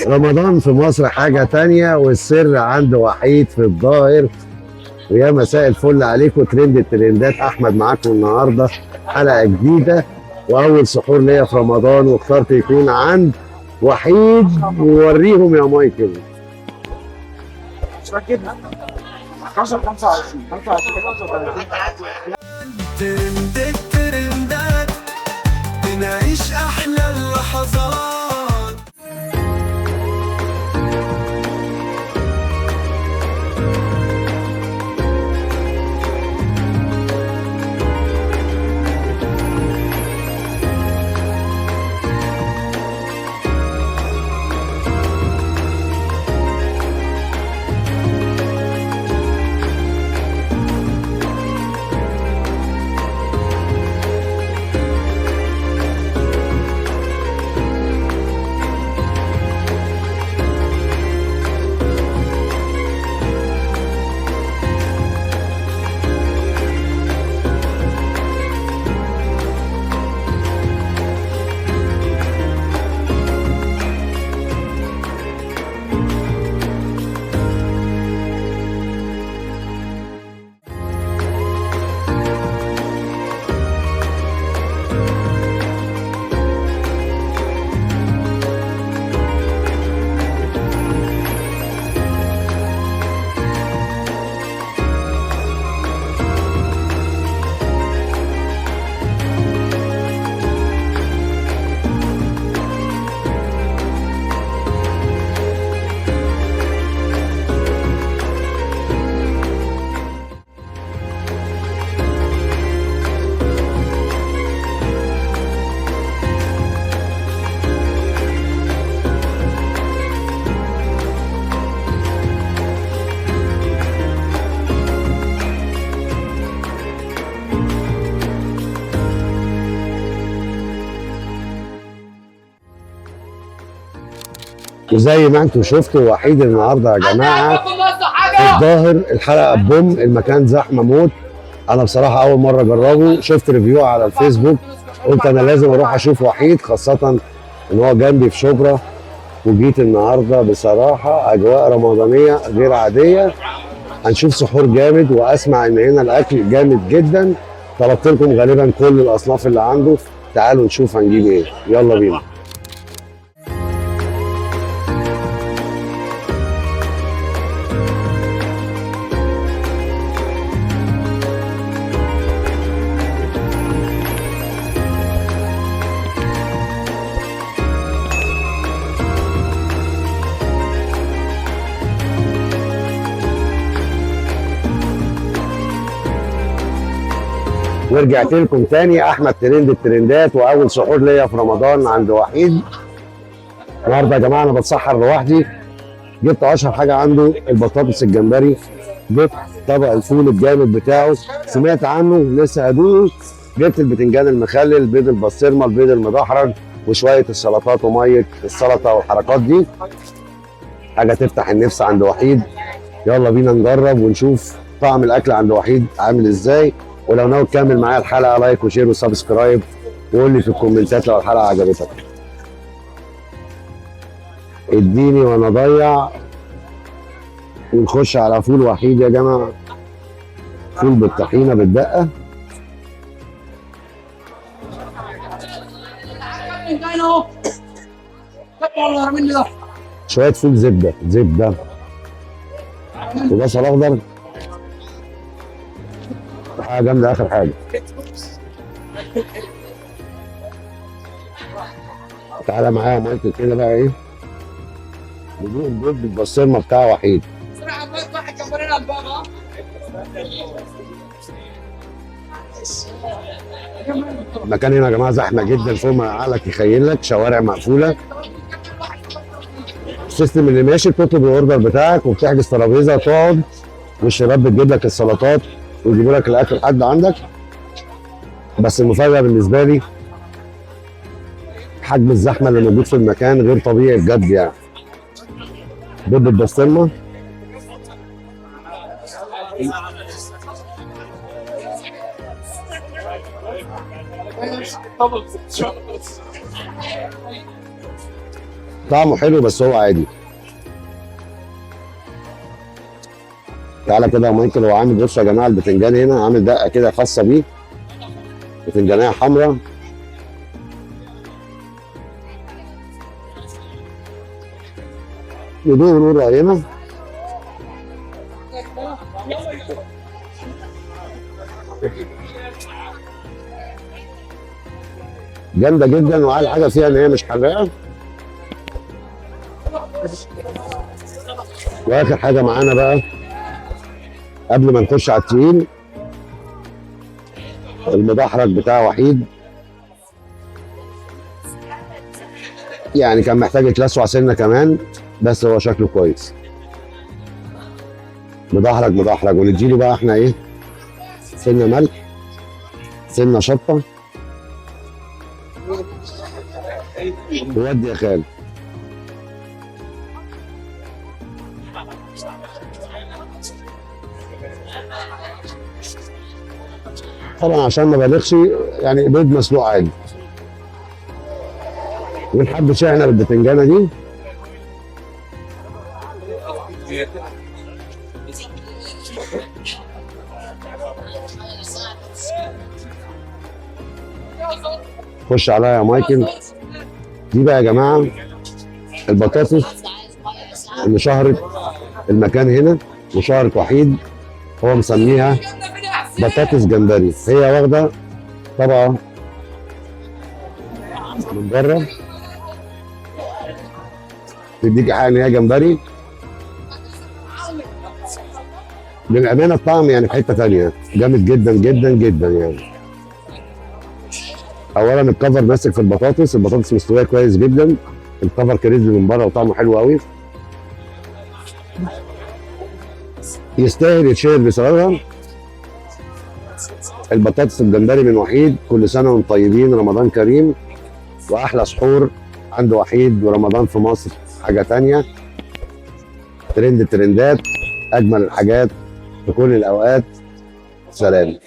رمضان في مصر حاجة تانية، والسر عند وحيد في الظاهر. ويا مساء الفل عليكم، ترند الترندات احمد معاكم النهارده حلقة جديدة واول سحور ليا في رمضان، واخترت يكون عند وحيد. ووريهم يا مايكل. 10 25 35 ترند الترندات بنعيش احلى اللحظات. وزي ما انتم شفتوا وحيد النهارده يا جماعه في الظاهر الحلقه بوم، المكان زحمه موت. انا بصراحه اول مره اجربه، شفت ريفيو على الفيسبوك قلت انا لازم اروح اشوف وحيد، خاصه ان هو جنبي في شبرا. وجيت النهارده بصراحه اجواء رمضانيه غير عاديه. هنشوف سحور جامد، واسمع ان هنا الاكل جامد جدا. طلبت لكم غالبا كل الاصناف اللي عنده، تعالوا نشوف هنجيب ايه. يلا بينا. ورجعت لكم تاني احمد ترند الترندات، واول سحور ليا في رمضان عند وحيد. النهارده يا جماعه انا بتسحر لوحدي. جبت اشهر حاجه عنده البطاطس الجمبري، جبت طبق الفول الجامد بتاعه سمعت عنه لسه هدوقه، جبت البتنجان المخلل، بيض البسطرمه، البيض المدحرج، وشويه السلطات وميه السلطه والحركات دي. حاجه تفتح النفس عند وحيد. يلا بينا نجرب ونشوف طعم الاكل عند وحيد عامل ازاي. ولو ناوي تكمل معايا الحلقه لايك وشير وسبسكرايب، وقول لي في الكومنتات لو الحلقه عجبتك. اديني وانا اضيع. ونخش على فول وحيد يا جماعه، فول بالطحينه بالدقه. شويه فول زبده زبده وبصل اخضر. حاجه جامده اخر حاجه. تعالى معايا مايكل كده بقى ايه ندوق البيض بالبسطرمه بتاع وحيد. المكان هنا يا جماعه زحمه جدا فوق ما عقلك يخيلك، شوارع مقفوله. السيستم اللي ماشي بتطلب الاوردر بتاعك وبتحجز ترابيزه وتقعد، والشباب بتجيب لك السلطات ويجيبوا لك الاكل لحد عندك. بس المفاجاه بالنسبه لي حجم الزحمه اللي موجود في المكان غير طبيعي بجد يعني. بيض بالبسطرمه، طعمه حلو بس هو عادي. تعالى كده يا مايكل، هو عامل، بصوا يا جماعه البتنجان هنا عامل دقه كده خاصه بيه، بتنجانيه حمراء. ندوق ونقول راينا. جامده جدا، واحلى حاجه فيها ان هي مش حراقه. واخر حاجه معانا بقى قبل ما نخش على التقيل، المدحرج بتاع وحيد. يعني كان محتاج يتلسع سنه كمان، بس هو شكله كويس. مدحرج مدحرج. ونديله بقى احنا ايه، سنه ملح، سنه شطه، ودي يا خالد. طبعا عشان ما بالغش، يعني بيض مسلوق عادي. ونحبش احنا بالبتنجانه دي. خش عليا يا مايكل. دي بقى يا جماعه البطاطس اللي شهرت المكان هنا وشهرت وحيد. هو مسميها بطاطس جمبري. هي واخده طبقه من بره تديك حاجه ان هي جمبري. للامانه الطعم يعني في حته ثانيه، جامد جدا جدا جدا يعني. اولا الكفر ماسك في البطاطس، البطاطس مستويه كويس جدا، الكفر كريسبي من بره وطعمه حلو قوي. يستاهل يتشهر بسببها. البطاطس الجمبري من وحيد. كل سنه وانتم طيبين، رمضان كريم، واحلى سحور عند وحيد. ورمضان في مصر حاجه ثانيه. ترند الترندات، اجمل الحاجات في كل الاوقات. سلام.